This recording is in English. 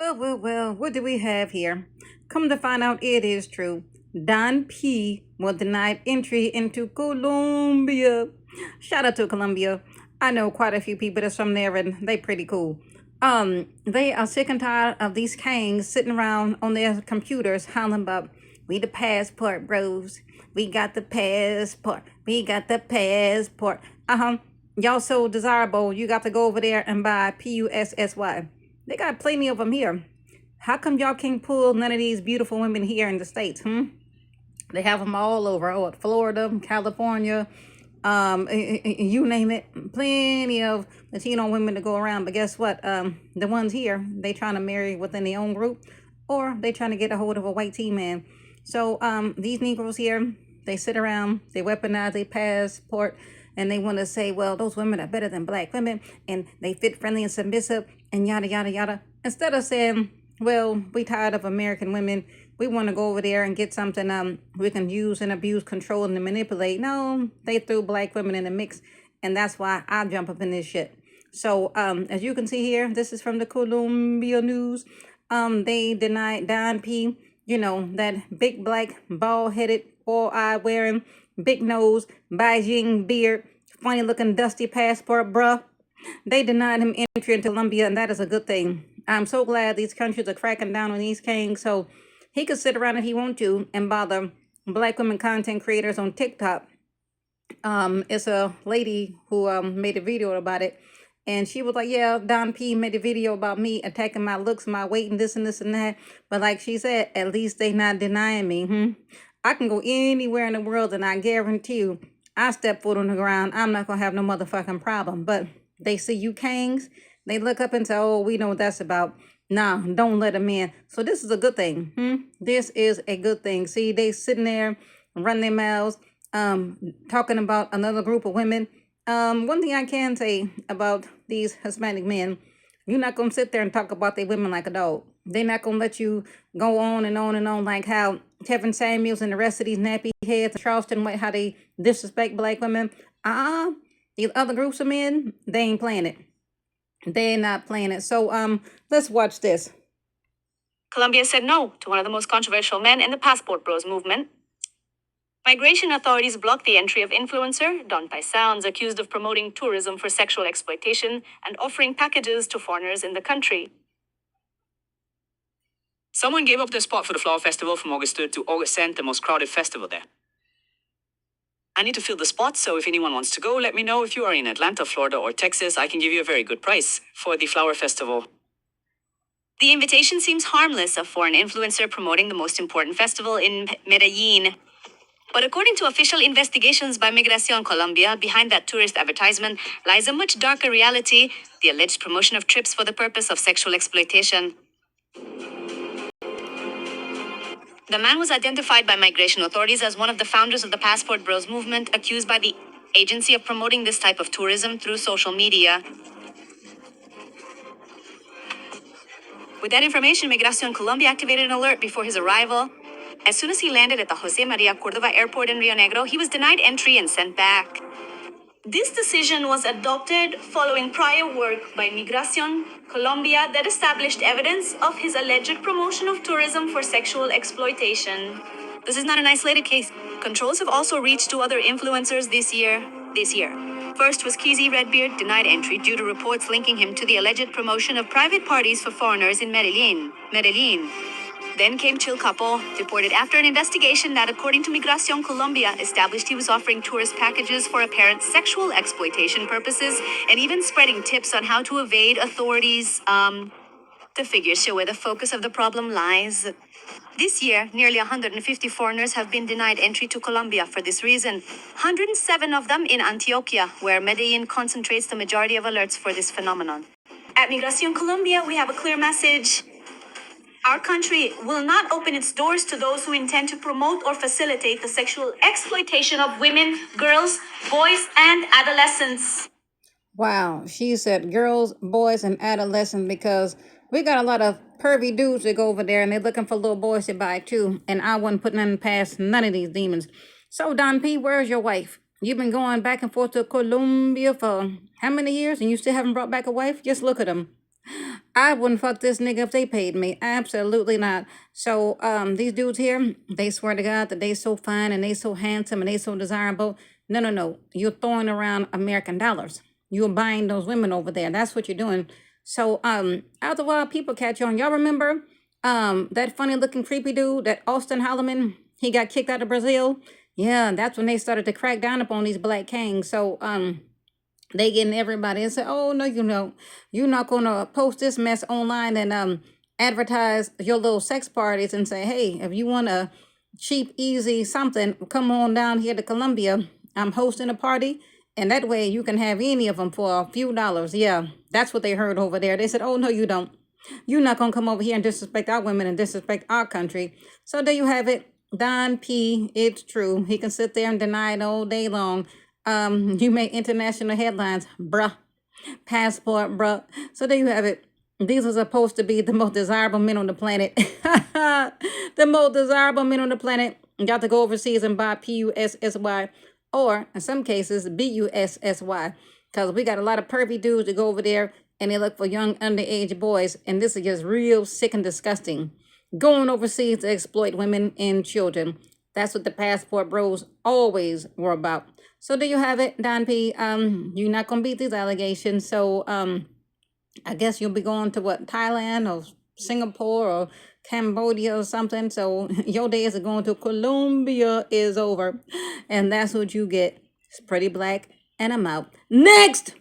Well, what do we have here? Come to find out, it is true. Don P was denied entry into Colombia. Shout out to Colombia. I know quite a few people that's from there and they pretty cool. They are sick and tired of these kings sitting around on their computers hollering about, we the passport bros. We got the passport. We got the passport. Y'all so desirable, you got to go over there and buy PUSSY. They got plenty of them here. How come y'all can't pull none of these beautiful women here in the States, They have them all over. Oh, Florida, California, you name it. Plenty of Latino women to go around. But guess what? The ones here, they trying to marry within their own group, or they trying to get a hold of a white teen man. So these Negroes here, they sit around, they weaponize their passport, and they want to say, well, those women are better than black women, and they fit friendly and submissive, and yada, yada, yada. Instead of saying, well, we tired of American women, we want to go over there and get something we can use and abuse, control, and manipulate. No, they threw black women in the mix, and that's why I jump up in this shit. So as you can see here, this is from the Columbia News. They denied Don P, that big black, bald-headed, four-eye wearing, big nose, Beijing beard, funny looking dusty passport, bruh. They denied him entry into Colombia, and that is a good thing. I'm so glad these countries are cracking down on these kings, so he could sit around if he want to and bother black women content creators on TikTok. It's a lady who made a video about it, and she was like, yeah, Don P made a video about me attacking my looks, my weight, and this and that. But like she said, at least they not denying me. I can go anywhere in the world, and I guarantee you, I step foot on the ground, I'm not gonna have no motherfucking problem. But they see you kings, they look up and say, oh, we know what that's about. Nah, don't let them in. So this is a good thing. This is a good thing. See, they sitting there, running their mouths, talking about another group of women. One thing I can say about these Hispanic men, you're not gonna sit there and talk about their women like a dog. They're not gonna let you go on and on and on like how Kevin Samuels and the rest of these nappy heads, Charleston White, how they disrespect black women. These other groups of men, they ain't playing it. They're not playing it. So let's watch this. Colombia said no to one of the most controversial men in the Passport Bros movement. Migration authorities blocked the entry of influencer Don Paisans, accused of promoting tourism for sexual exploitation and offering packages to foreigners in the country. Someone gave up their spot for the Flower Festival from August 3rd to August 10th, the most crowded festival there. I need to fill the spot, so if anyone wants to go, let me know. If you are in Atlanta, Florida, or Texas, I can give you a very good price for the Flower Festival. The invitation seems harmless, a foreign influencer promoting the most important festival in Medellin. But according to official investigations by Migración Colombia, behind that tourist advertisement lies a much darker reality, the alleged promotion of trips for the purpose of sexual exploitation. The man was identified by migration authorities as one of the founders of the Passport Bros movement, accused by the agency of promoting this type of tourism through social media. With that information, Migración Colombia activated an alert before his arrival. As soon as he landed at the Jose Maria Cordova Airport in Rio Negro, he was denied entry and sent back. This decision was adopted following prior work by Migración Colombia that established evidence of his alleged promotion of tourism for sexual exploitation. This is not an isolated case. Controls have also reached two other influencers this year. First was Kizzy Redbeard, denied entry due to reports linking him to the alleged promotion of private parties for foreigners in Medellin. Then came Chill Couple, deported after an investigation that, according to Migración Colombia, established he was offering tourist packages for apparent sexual exploitation purposes and even spreading tips on how to evade authorities. The figures show where the focus of the problem lies. This year, nearly 150 foreigners have been denied entry to Colombia for this reason. 107 of them in Antioquia, where Medellin concentrates the majority of alerts for this phenomenon. At Migración Colombia, we have a clear message. Our country will not open its doors to those who intend to promote or facilitate the sexual exploitation of women, girls, boys, and adolescents. Wow, she said girls, boys, and adolescents because we got a lot of pervy dudes that go over there and they're looking for little boys to buy too. And I wouldn't put nothing past none of these demons. So, Don P, where's your wife? You've been going back and forth to Colombia for how many years and you still haven't brought back a wife? Just look at them. I wouldn't fuck this nigga if they paid me. Absolutely not. So these dudes here, they swear to God that they so fine and they so handsome and they so desirable. No, no, no. You're throwing around American dollars. You're buying those women over there. That's what you're doing. So after a while, people catch on. Y'all remember that funny looking creepy dude, that Austin Holloman? He got kicked out of Brazil. Yeah, that's when they started to crack down upon these black kings. So they getting everybody and say, oh no, you know, you're not gonna post this mess online and advertise your little sex parties and say, hey, if you want a cheap, easy something, come on down here to Colombia. I'm hosting a party, and that way you can have any of them for a few dollars. Yeah, that's what they heard over there. They said, oh no, you don't. You're not gonna come over here and disrespect our women and disrespect our country. So there you have it. Don P, it's true. He can sit there and deny it all day long. You make international headlines, bruh. Passport, bruh. So there you have it. These are supposed to be the most desirable men on the planet. The most desirable men on the planet got to go overseas and buy PUSSY, or in some cases BUSSY, because we got a lot of pervy dudes that go over there and they look for young underage boys, and this is just real sick and disgusting. Going overseas to exploit women and children. That's what the passport bros always were about. So there you have it, Don P. You're not gonna beat these allegations. So I guess you'll be going to what, Thailand or Singapore or Cambodia or something. So your days of going to Colombia is over. And that's what you get. It's pretty black, and I'm out. Next!